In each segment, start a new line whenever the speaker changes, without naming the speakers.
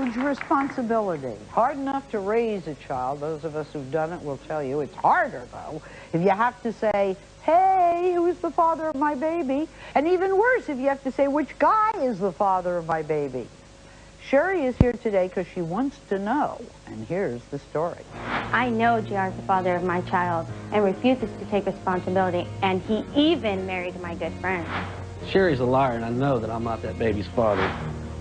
huge responsibility. Hard enough to raise a child. Those of us who've done it will tell you it's harder, though, if you have to say, hey, who's the father of my baby? And even worse, if you have to say, which guy is the father of my baby? Sherry is here today because she wants to know, and here's the story.
I know JR is the father of my child and refuses to take responsibility, and he even married my good friend.
Sherry's a liar, and I know that I'm not that baby's father.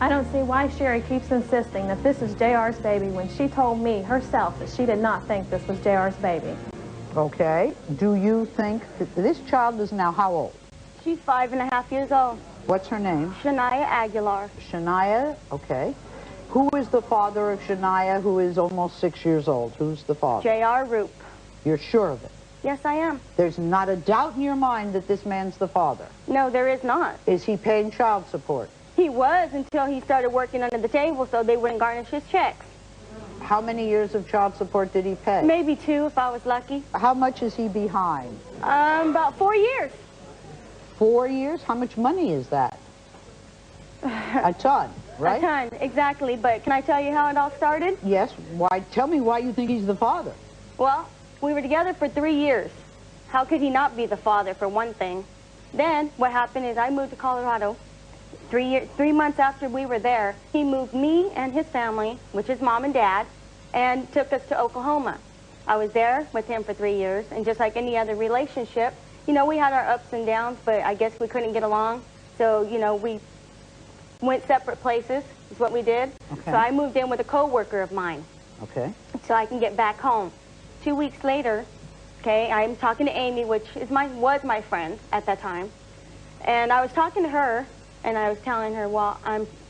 I don't see why Sherry keeps insisting that this is JR's baby when she told me herself that she did not think this was JR's baby.
Okay, do you think that this child is now how old?
She's 5.5 years old.
What's her name?
Shania Aguilar.
Shania, okay. Who is the father of Shania, who is almost 6 years old? Who's the father?
JR Roop.
You're sure of it?
Yes, I am.
There's not a doubt in your mind that this man's the father?
No, there is not.
Is he paying child support?
He was until he started working under the table so they wouldn't garnish his checks.
How many years of child support did he pay?
Maybe 2 if I was lucky.
How much is he behind?
About 4 years.
4 years? How much money is that? A ton, right?
A ton, exactly. But can I tell you how it all started?
Yes. Why? Tell me why you think he's the father.
Well, we were together for 3 years. How could he not be the father, for one thing? Then what happened is I moved to Colorado. 3 months after we were there, he moved me and his family, which is mom and dad, and took us to Oklahoma. I was there with him for 3 years, and just like any other relationship, you know, we had our ups and downs, but I guess we couldn't get along. So, you know, we went separate places, is what we did.
Okay.
So I moved in with a co-worker of mine.
Okay.
So I can get back home. 2 weeks later, okay, I'm talking to Amy, which is was my friend at that time. And I was talking to her, and I was telling her, well,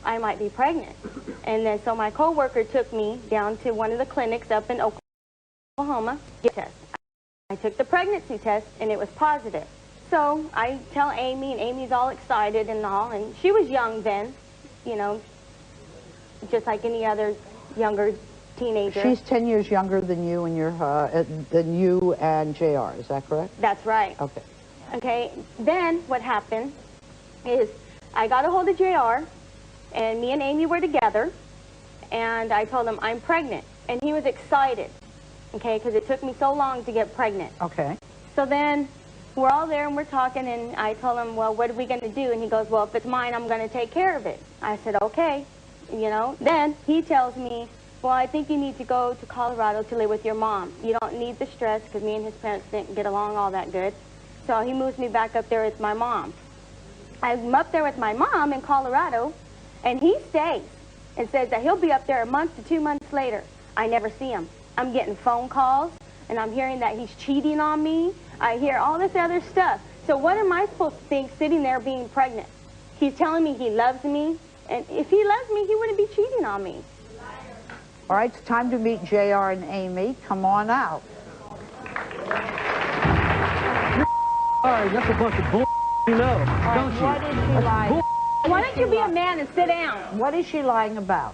I might be pregnant. And then so my co-worker took me down to one of the clinics up in Oklahoma to get a test. I took the pregnancy test, and it was positive. So I tell Amy, and Amy's all excited and all, and she was young then, you know, just like any other younger teenager.
She's 10 years younger than you and JR, is that correct?
That's right.
Okay.
Okay, then what happened is I got a hold of JR, and me and Amy were together, and I told him I'm pregnant, and he was excited, okay, because it took me so long to get pregnant.
Okay.
So then we're all there and we're talking, and I told him, well, what are we going to do? And he goes, well, if it's mine, I'm going to take care of it. I said, okay, you know. Then he tells me, well, I think you need to go to Colorado to live with your mom. You don't need the stress, because me and his parents didn't get along all that good. So he moves me back up there with my mom. I'm up there with my mom in Colorado, and he stays and says that he'll be up there a month to 2 months later. I never see him. I'm getting phone calls, and I'm hearing that he's cheating on me. I hear all this other stuff. So what am I supposed to think sitting there being pregnant? He's telling me he loves me, and if he loves me, he wouldn't be cheating on me.
All right, it's time to meet JR and Amy. Come on out.
All right, that's a bunch of bull, you know, don't you?
What is she lying?
Why don't you be a man and sit down?
What is she lying about?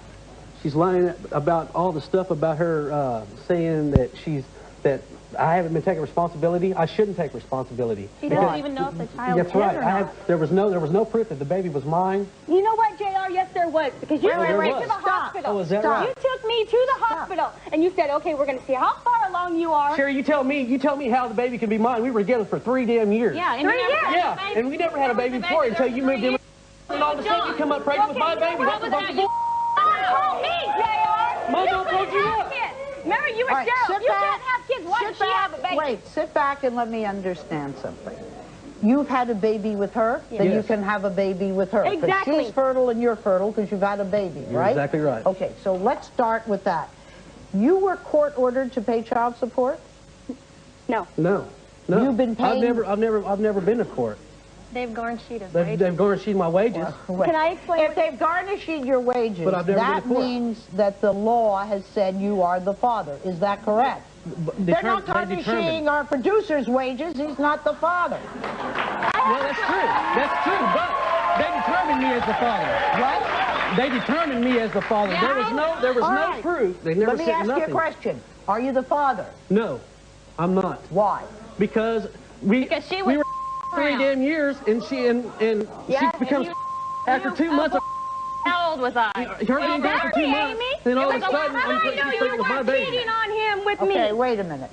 She's lying about all the stuff about her saying that that I haven't been taking responsibility. I shouldn't take responsibility.
She doesn't even know if the child is
That's right.
or not.
There was no proof that the baby was mine.
You know what, JR? Yes, there was. Because you took me to the hospital.
Oh, is that right?
You took me to the hospital, and you said, okay, we're going to see how far along you are.
Sherry, you tell me how the baby can be mine. We were together for 3 damn years.
Yeah, and
3 years.
Yeah, and we never had a baby before until you moved in. And all of a sudden you come up pregnant with my baby. That's a bunch of bull.
Call me, JR.
Mom, don't hold you up.
Remember, you were
All right,
sterile.
sit
You
back.
can't have kids. Why does she have a baby?
Wait, sit back and let me understand something. You've had a baby with her, then you can have a baby with her. 'Cause
Exactly.
she's fertile and you're fertile because you've had a baby,
You're
right?
exactly right.
Okay, so let's start with that. You were court-ordered to pay child support?
No.
No.
You've been paying...
I've never been to court.
They've garnished his wages.
They've garnished my wages.
Wait.
Can I explain?
If they've garnished your wages,
But I've never
that
been to court.
means that the law has said you are the father. Is that correct? They're not garnishing our producer's wages. He's not the father.
Well, that's true. That's true. But they determined me as the father.
What?
They determined me as the father.
Yeah.
There was
All
no
right.
proof. They never
Let me
said
ask
nothing.
you a question. Are you the father?
No, I'm not.
Why?
Because
Because she
we
was
were 3 damn years, and she
Yeah,
she becomes
and
after 2 months of
How old was I?
You're being gone for 2 months. Then all of a sudden,
How
I'm
do I know you weren't cheating on him with me?
Okay, wait a minute.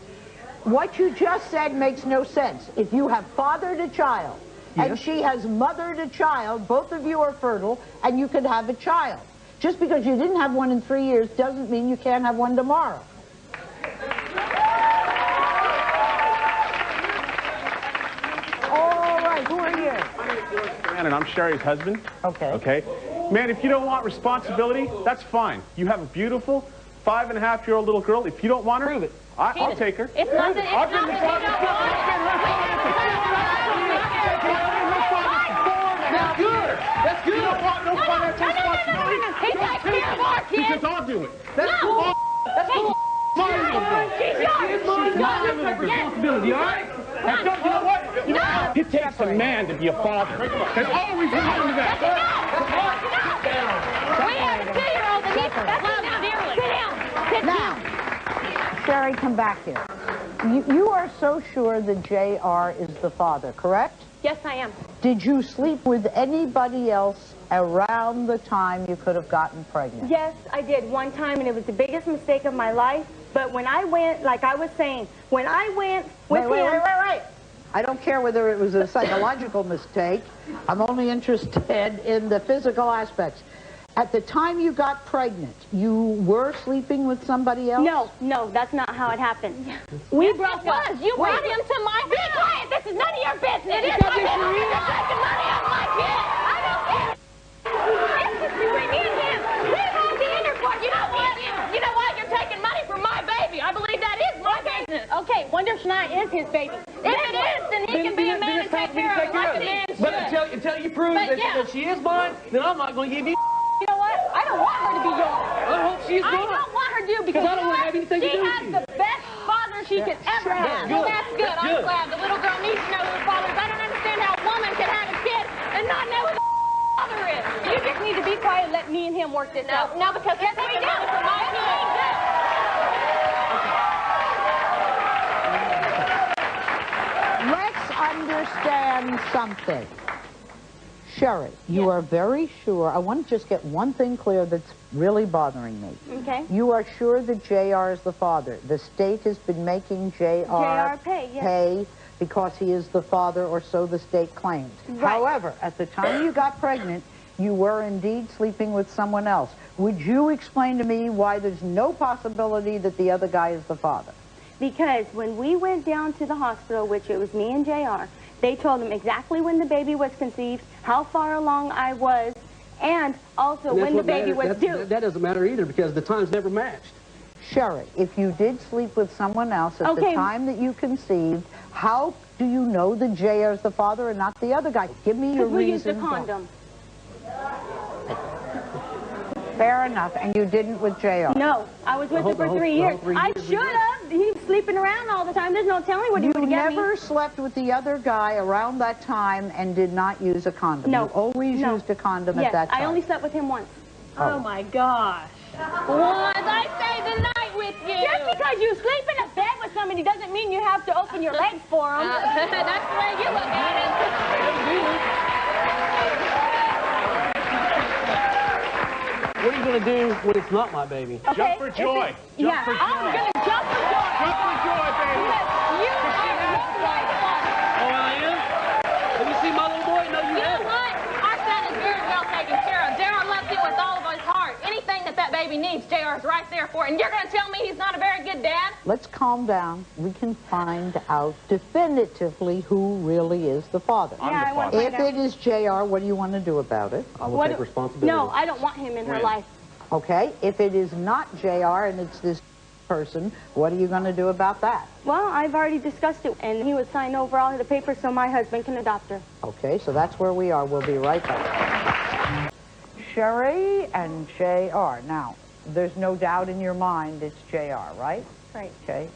What you just said makes no sense. If you have fathered a child, and she has mothered a child, both of you are fertile, and you could have a child. Just because you didn't have one in 3 years doesn't mean you can't have one tomorrow. All right, who are you?
My name is George Duran, and I'm Sherry's husband.
Okay.
Okay? Man, if you don't want responsibility, that's fine. You have a beautiful 5.5-year-old little girl. If you don't want her,
prove it.
I'll take her.
It's not that
I've been That's good. That's good. You don't want no financial responsibility.
He takes care of our kids.
Because I'll do it. That's cool.
That's cool.
She's yours.
Responsibility, all right?
You know what?
No.
It takes a man to be a father. There's always a man to that.
We have a 2-year-old that needs that's love dearly. Sit down. Sit down.
Now, Sherry, come back here. You are so sure that J.R. is the father, correct?
Yes, I am.
Did you sleep with anybody else around the time you could have gotten pregnant?
Yes, I did one time, and it was the biggest mistake of my life. But when I went, like I was saying, when I went with him...
Wait. I don't care whether it was a psychological mistake. I'm only interested in the physical aspects. At the time you got pregnant, you were sleeping with somebody else?
No, that's not how it happened. We broke up.
You brought him to my
Be quiet! This is none of your business! It is my business! You're taking money out of my kid! I don't care! It's just between me and him. Leave all the intercourse.
You know what? You know what? You're taking money from my baby. I believe that is my business.
Okay, Wonder Schneider is his baby.
If it is, then he can be a man and take care of it like a man
But
should.
until you prove that she is mine, then I'm not going to give you.
You know what? I don't want her to be yours.
I hope she is
I
mine.
don't want her to because
I don't want to have anything to do with
she has
you.
the best father she could ever have.
Well, that's good. I'm glad. The little girl needs to know her father. I don't understand how a woman can have a kid and not know who the father is.
You just need to be quiet and let me and him work this out.
No, because yes, we do. For my kid.
Let's understand something. Sherry, you are very sure. I want to just get one thing clear that's really bothering me.
Okay.
You are sure that J.R. is the father. The state has been making J.R.
pay
because he is the father, or so the state claims.
Right.
However, at the time you got pregnant, you were indeed sleeping with someone else. Would you explain to me why there's no possibility that the other guy is the father?
Because when we went down to the hospital, which it was me and JR, they told him exactly when the baby was conceived, how far along I was, and also
And
when the baby was due.
That doesn't matter either because the times never matched.
Sherry, if you did sleep with someone else at the time that you conceived, how do you know that J.R. is the father and not the other guy? Give me your
Because we used a
reason.
condom.
Fair enough, and you didn't with J.R.
No, I was with him for 3 years. I should have. He was sleeping around all the time. There's no telling what he would
You
get me.
never slept with the other guy around that time and did not use a condom.
No.
You always used a condom
Yes,
at that time.
I only slept with him once.
Oh my gosh. Once I stayed the night with you.
Just because you sleep in a bed with somebody doesn't mean you have to open your legs for them.
That's the way you look at it.
What are you going to do when it's not my baby?
Okay,
Jump for joy.
I'm going to jump for joy.
Jump for joy, baby.
Because you are like
Oh, I am? Have you seen my little boy? No, you
You know
haven't.
what? Our son is very well taken care of. J.R. loves him with all of his heart. Anything that baby needs, J.R.'s right there for it. And you're going to tell me he's not a very good dad?
Let's calm down. We can find out definitively who really is the father.
Yeah, I want to
If
find out.
it is J.R., what do you want to do about it?
I will
What
take
do-
responsibility.
No, I don't want him in her life.
Okay, if it is not J.R. and it's this person, what are you going to do about that?
Well, I've already discussed it, and he would sign over all of the papers so my husband can adopt her.
Okay, so that's where we are. We'll be right back. Sherry and J.R. Now, there's no doubt in your mind it's J.R., right?
Right.
Okay.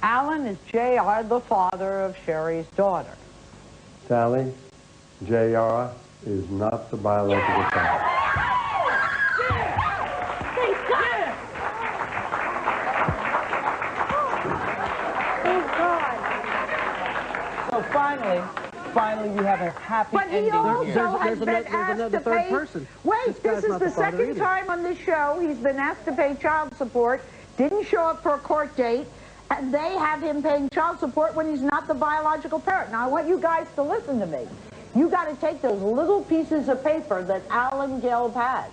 Alan, is J.R. the father of Sherry's daughter?
Sally, J.R. is not the biological father.
So finally,
finally we have a happy
But he
ending
also
here.
has been asked to pay...
person.
Wait, this is the second time on this show he's been asked to pay child support, didn't show up for a court date, and they have him paying child support when he's not the biological parent. Now, I want you guys to listen to me. You got to take those little pieces of paper that Alan Gelb has.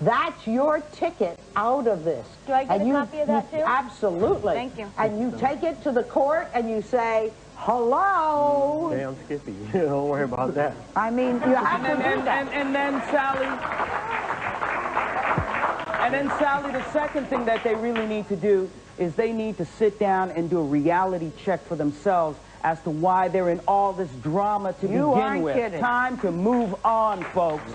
That's your ticket out of this.
Do I get a copy of that, too?
Absolutely.
Thank you.
And you take it to the court and you say, hello.
Damn Skippy. Don't worry about that.
I mean, you have to do that.
And then, Sally, the second thing that they really need to do is they need to sit down and do a reality check for themselves as to why they're in all this drama to begin with.
Kidding.
Time to move on, folks.